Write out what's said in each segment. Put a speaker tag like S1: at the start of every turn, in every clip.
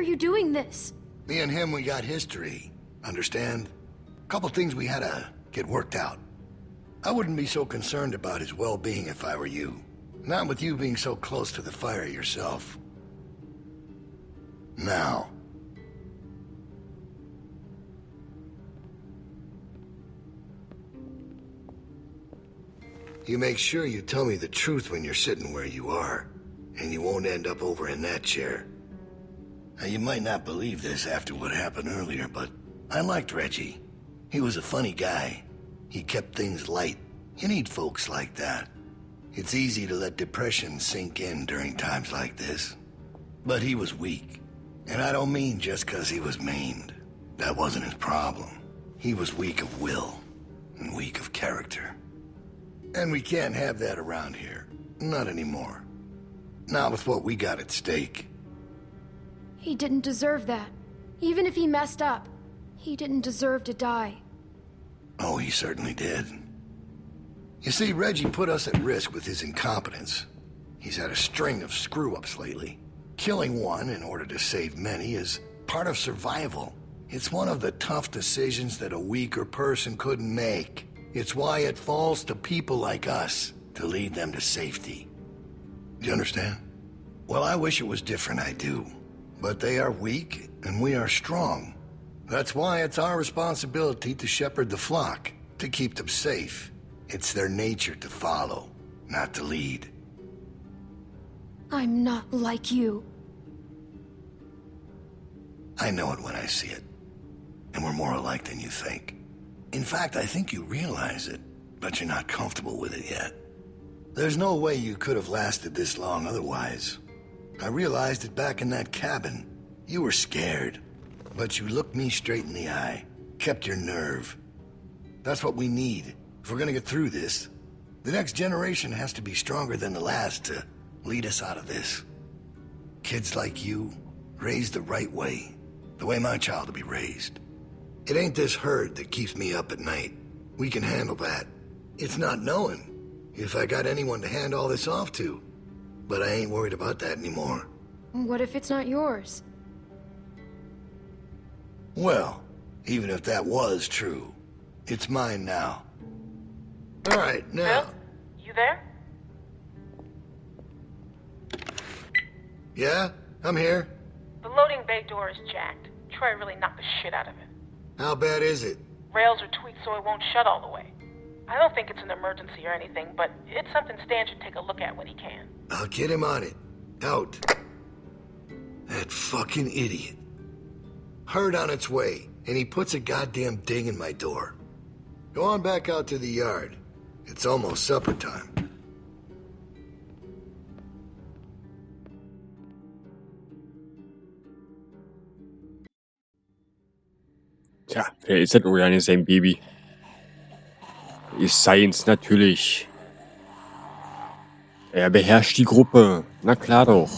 S1: are you doing this?
S2: Me and him, we got history. Understand? Couple things we had to get worked out. I wouldn't be so concerned about his well-being if I were you. Not with you being so close to the fire yourself. Now. You make sure you tell me the truth when you're sitting where you are, and you won't end up over in that chair. Now, you might not believe this after what happened earlier, but I liked Reggie. He was a funny guy. He kept things light. You need folks like that. It's easy to let depression sink in during times like this. But he was weak. And I don't mean just because he was maimed. That wasn't his problem. He was weak of will, and weak of character. And we can't have that around here. Not anymore. Not with what we got at stake.
S1: He didn't deserve that. Even if he messed up, he didn't deserve to die.
S2: Oh, he certainly did. You see, Reggie put us at risk with his incompetence. He's had a string of screw-ups lately. Killing one in order to save many is part of survival. It's one of the tough decisions that a weaker person couldn't make. It's why it falls to people like us to lead them to safety. Do you understand? Well, I wish it was different, I do. But they are weak, and we are strong. That's why it's our responsibility to shepherd the flock, to keep them safe. It's their nature to follow, not to lead.
S1: I'm not like you.
S2: I know it when I see it. And we're more alike than you think. In fact, I think you realize it, but you're not comfortable with it yet. There's no way you could have lasted this long otherwise. I realized it back in that cabin. You were scared, but you looked me straight in the eye, kept your nerve. That's what we need. If we're gonna get through this, the next generation has to be stronger than the last to lead us out of this. Kids like you, raised the right way, the way my child will be raised. It ain't this herd that keeps me up at night. We can handle that. It's not knowing if I got anyone to hand all this off to. But I ain't worried about that anymore.
S1: What if it's not yours?
S2: Well, even if that was true, it's mine now. All right, now...
S3: Bill? You there?
S2: Yeah? I'm here.
S3: The loading bay door is jacked. Troy really knocked the shit out of it.
S2: How bad is it?
S3: Rails are tweaked so it won't shut all the way. I don't think it's an emergency or anything, but it's something Stan should take a look at when he can.
S2: I'll get him on it. Out. That fucking idiot. Herd on its way, and he puts a goddamn ding in my door. Go on back out to the yard. It's almost supper time.
S4: Tja, wer ist das oder nicht sein Baby? Ist seins natürlich. Er beherrscht die Gruppe. Na klar doch.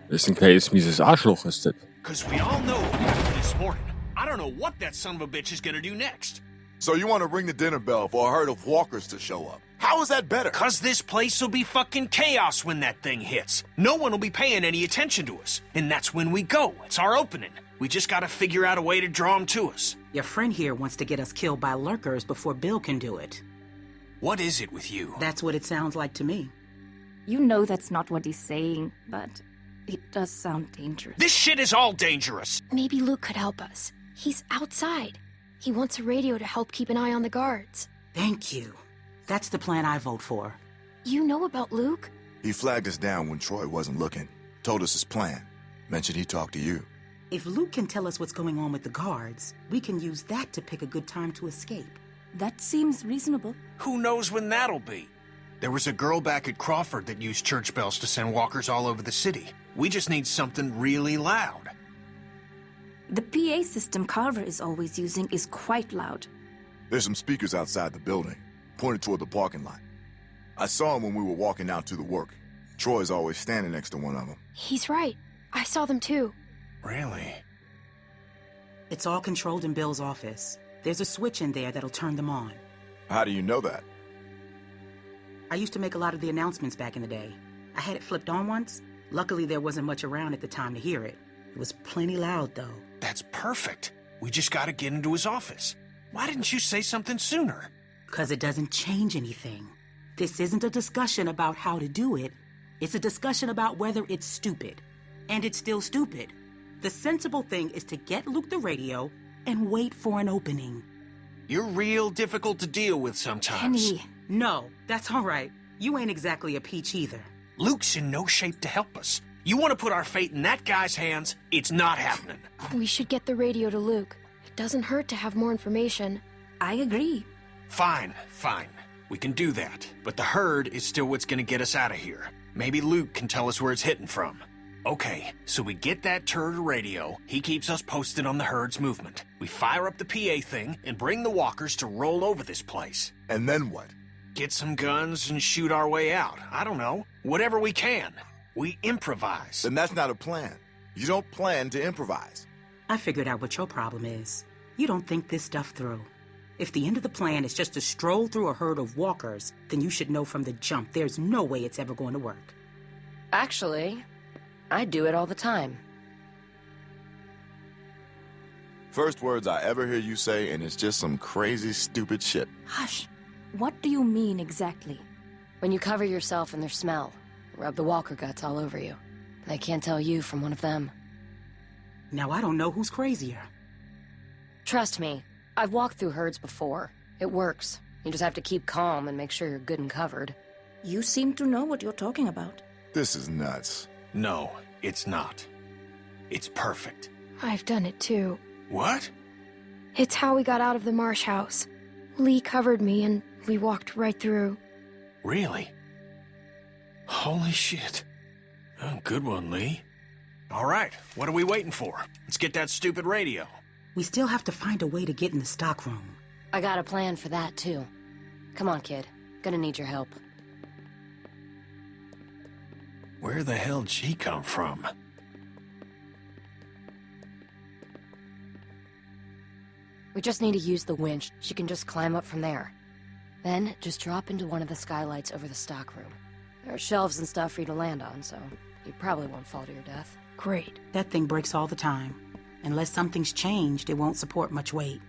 S4: Ist ein kleines mieses Arschloch, ist das.
S5: Cause we all know what happened this morning. I don't know what that son of a bitch is gonna do next.
S6: So you want to ring the dinner bell for a herd of walkers to show up? How is that better?
S5: Cause this place will be fucking chaos when that thing hits. No one will be paying any attention to us. And that's when we go. It's our opening. We just gotta figure out a way to draw them to us.
S7: Your friend here wants to get us killed by lurkers before Bill can do it.
S5: What is it with you?
S7: That's what it sounds like to me.
S8: You know that's not what he's saying, but it does sound dangerous.
S5: This shit is all dangerous.
S1: Maybe Luke could help us. He's outside. He wants a radio to help keep an eye on the guards.
S7: Thank you. That's the plan I vote for.
S1: You know about Luke?
S6: He flagged us down when Troy wasn't looking. Told us his plan. Mentioned he talked to you.
S7: If Luke can tell us what's going on with the guards, we can use that to pick a good time to escape.
S8: That seems reasonable.
S5: Who knows when that'll be? There was a girl back at Crawford that used church bells to send walkers all over the city. We just need something really loud.
S8: The PA system Carver is always using is quite loud.
S6: There's some speakers outside the building, pointed toward the parking lot. I saw them when we were walking out to the work. Troy's always standing next to one of them.
S1: He's right. I saw them too.
S5: Really?
S7: It's all controlled in Bill's office. There's a switch in there that'll turn them on.
S6: How do you know that?
S7: I used to make a lot of the announcements back in the day. I had it flipped on once. Luckily, there wasn't much around at the time to hear it. It was plenty loud, though.
S5: That's perfect. We just gotta get into his office. Why didn't you say something sooner?
S7: Because it doesn't change anything. This isn't a discussion about how to do it. It's a discussion about whether it's stupid. And it's still stupid. The sensible thing is to get Luke the radio and wait for an opening.
S5: You're real difficult to deal with sometimes.
S8: Kenny,
S7: No, that's all right. You ain't exactly a peach either.
S5: Luke's in no shape to help us. You want to put our fate in that guy's hands? It's not happening.
S1: We should get the radio to Luke. It doesn't hurt to have more information.
S8: I agree.
S5: Fine. We can do that. But the herd is still what's gonna get us out of here. Maybe Luke can tell us where it's hitting from. Okay, so we get that turd a radio. He keeps us posted on the herd's movement. We fire up the PA thing and bring the walkers to roll over this place.
S6: And then what?
S5: Get some guns and shoot our way out. I don't know. Whatever we can. We improvise.
S6: Then that's not a plan. You don't plan to improvise.
S7: I figured out what your problem is. You don't think this stuff through. If the end of the plan is just to stroll through a herd of walkers, then you should know from the jump there's no way it's ever going to work.
S9: Actually, I do it all the time.
S6: First words I ever hear you say, and it's just some crazy, stupid shit.
S8: Hush. What do you mean exactly?
S9: When you cover yourself in their smell, rub the walker guts all over you. They can't tell you from one of them.
S7: Now I don't know who's crazier.
S9: Trust me, I've walked through herds before. It works. You just have to keep calm and make sure you're good and covered.
S8: You seem to know what you're talking about.
S6: This is nuts.
S5: No, it's not. It's perfect.
S1: I've done it too.
S5: What?
S1: It's how we got out of the marsh house. Lee covered me and we walked right through.
S5: Really? Holy shit. Oh, good one, Lee. All right, what are we waiting for? Let's get that stupid radio.
S7: We still have to find a way to get in the stockroom.
S9: I got a plan for that, too. Come on, kid. Gonna need your help.
S5: Where the hell did she come from?
S9: We just need to use the winch. She can just climb up from there. Then, just drop into one of the skylights over the stockroom. There are shelves and stuff for you to land on, so you probably won't fall to your death.
S1: Great.
S7: That thing breaks all the time. Unless something's changed, it won't support much weight.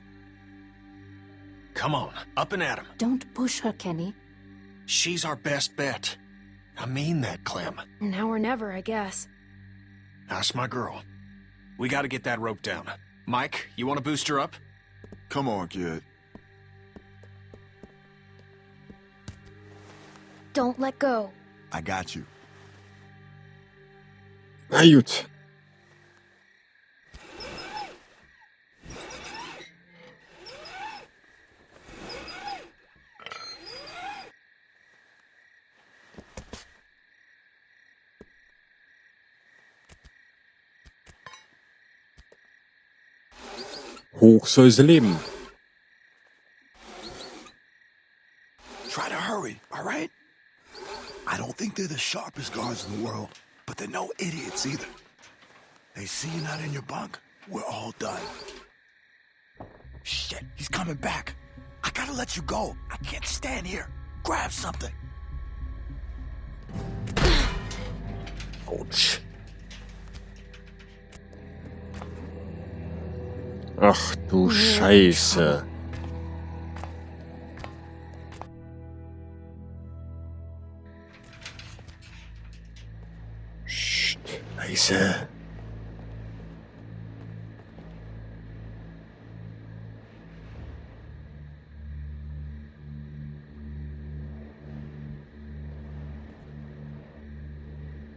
S5: Come on, up and at him.
S8: Don't push her, Kenny.
S5: She's our best bet. I mean that, Clem.
S1: Now or never, I guess.
S5: That's my girl. We gotta get that rope down. Mike, you wanna boost her up?
S6: Come on, kid.
S1: Don't let go.
S6: I got you.
S4: Na gut. Hoch soll sie leben.
S2: Try to hurry, all right? I don't think they're the sharpest guards in the world, but they're no idiots either. They see you not in your bunk, we're all done. Shit, he's coming back. I gotta let you go. I can't stand here. Grab something.
S4: Autsch. Ach du Scheiße. Psst, leise.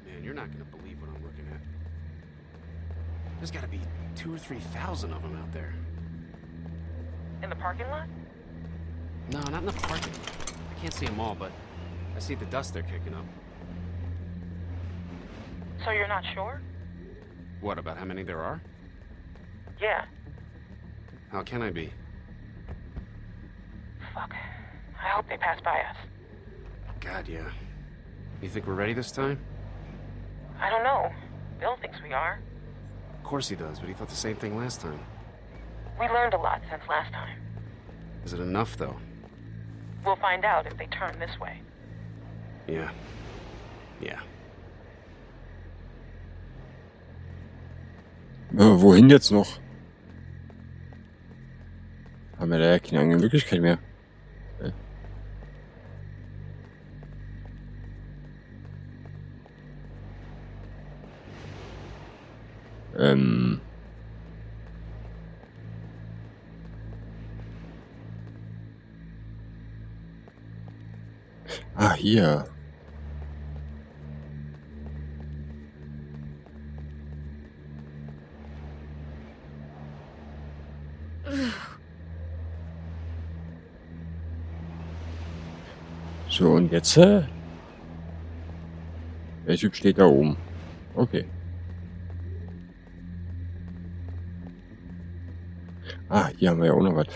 S10: Man, you're not gonna believe what I'm looking at. There's gotta be 2,000 or 3,000 of them out there.
S3: In the parking lot?
S10: No, not in the parking lot. I can't see them all, but I see the dust they're kicking up.
S3: So you're not sure?
S10: What, about how many there are?
S3: Yeah.
S10: How can I be?
S3: Fuck. I hope they pass by us.
S10: God, yeah. You think we're ready this time?
S3: I don't know. Bill thinks we are.
S10: Of course he does, but he thought the same thing last time.
S3: We learned a lot since last time.
S10: Is it enough, though?
S3: We'll find out if they turn this way.
S10: Yeah. Yeah.
S4: Wohin jetzt noch? Haben wir da ja keine andere Möglichkeit mehr. Ah, hier. So, und jetzt? Der Typ steht da oben. Okay. Ah, hier haben wir ja auch noch was.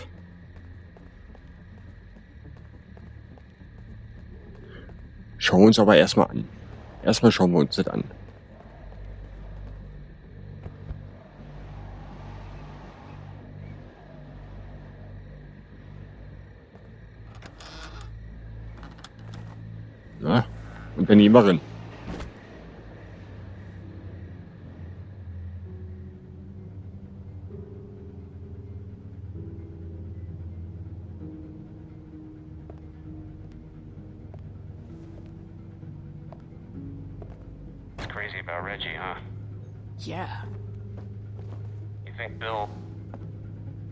S4: Schauen wir uns aber erstmal an. Erstmal schauen wir uns das an. Na, Unternehmerin.
S10: It's crazy about Reggie, huh?
S7: Yeah.
S10: You think Bill...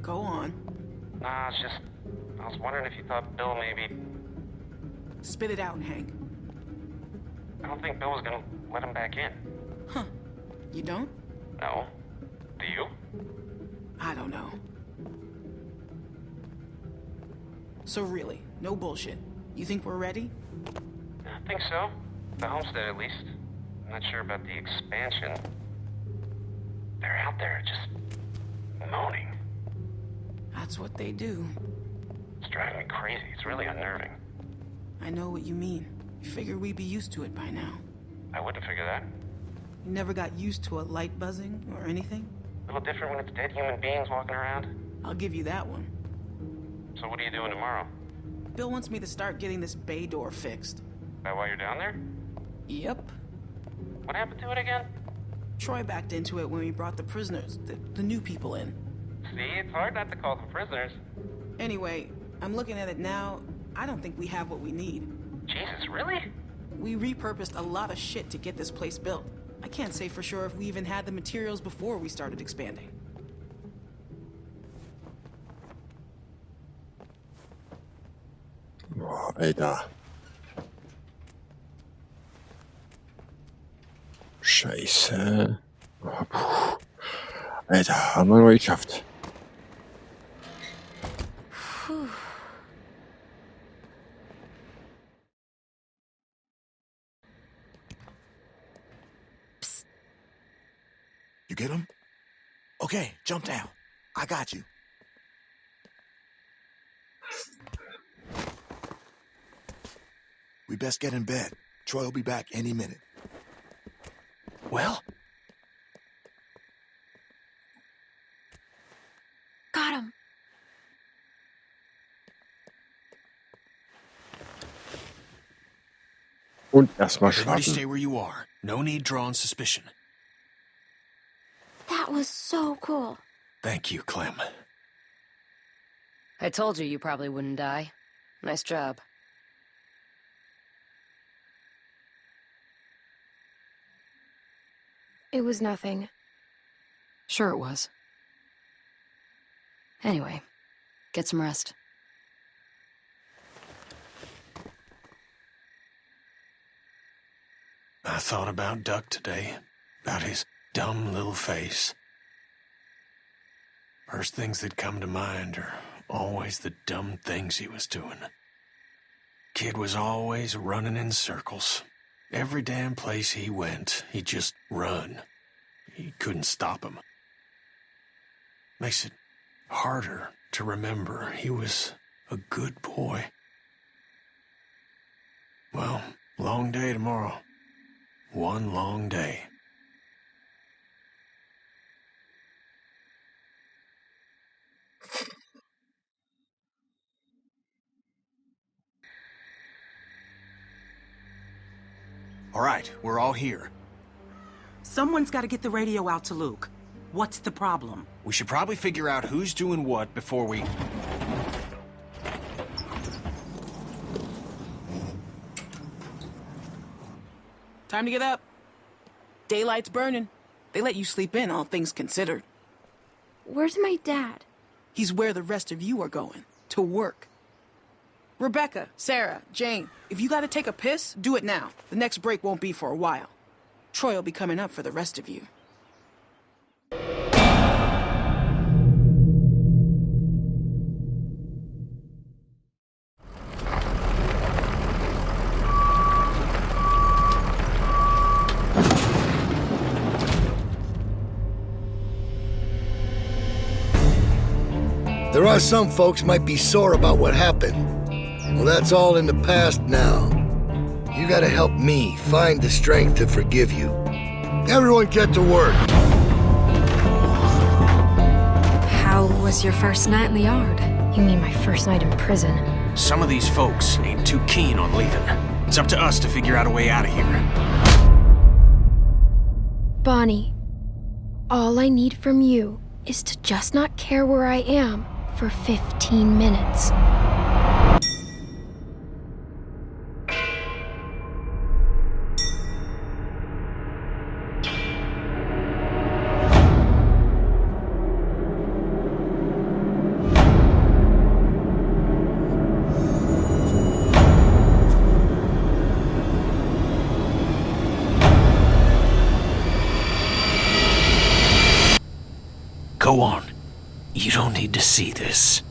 S7: Go on.
S10: Nah, it's just... I was wondering if you thought Bill maybe...
S7: Spit it out, Hank.
S10: I don't think Bill was gonna let him back in.
S7: Huh. You don't?
S10: No. Do you?
S7: I don't know. So really, no bullshit. You think we're ready?
S10: I think so. The homestead, at least. I'm not sure about the expansion. They're out there just... moaning.
S7: That's what they do.
S10: It's driving me crazy. It's really unnerving.
S7: I know what you mean. You figured we'd be used to it by now.
S10: I wouldn't figure that.
S7: You never got used to a light buzzing or anything?
S10: A little different when it's dead human beings walking around.
S7: I'll give you that one.
S10: So what are you doing tomorrow?
S7: Bill wants me to start getting this bay door fixed.
S10: That why you're down there?
S7: Yep.
S10: What happened to it again?
S7: Troy backed into it when we brought the prisoners, the new people in.
S10: See, it's hard not to call them prisoners.
S7: Anyway, I'm looking at it now. I don't think we have what we need.
S10: Jesus, really?
S7: We repurposed a lot of shit to get this place built. I can't say for sure if we even had the materials before we started expanding.
S4: Boah, Alter. Scheiße. Oh, puh. Alter, haben wir noch geschafft.
S6: You get him? Okay, jump down. I got you. We best get in bed. Troy will be back any minute.
S5: Well?
S1: Got him.
S4: Und erstmal
S5: Everybody
S4: schlafen.
S5: stay where you are. No need drawing suspicion.
S1: That was so cool.
S5: Thank you, Clem.
S9: I told you probably wouldn't die. Nice job.
S1: It was nothing.
S9: Sure it was. Anyway, get some rest.
S5: I thought about Duck today, about his dumb little face. First things that come to mind are always the dumb things he was doing. Kid was always running in circles. Every damn place he went, he'd just run. You couldn't stop him. Makes it harder to remember he was a good boy. Well, long day tomorrow. One long day. All right, we're all here.
S7: Someone's got to get the radio out to Luke. What's the problem?
S5: We should probably figure out who's doing what before we...
S11: Time to get up. Daylight's burning. They let you sleep in, all things considered.
S1: Where's my dad?
S11: He's where the rest of you are going. To work. Rebecca, Sarah, Jane, if you gotta take a piss, do it now. The next break won't be for a while. Troy will be coming up for the rest of you.
S2: There are some folks might be sore about what happened. Well, that's all in the past now. You gotta help me find the strength to forgive you. Everyone get to work.
S12: How was your first night in the yard?
S1: You mean my first night in prison?
S5: Some of these folks ain't too keen on leaving. It's up to us to figure out a way out of here.
S1: Bonnie, all I need from you is to just not care where I am for 15 minutes.
S5: Go on. You don't need to see this.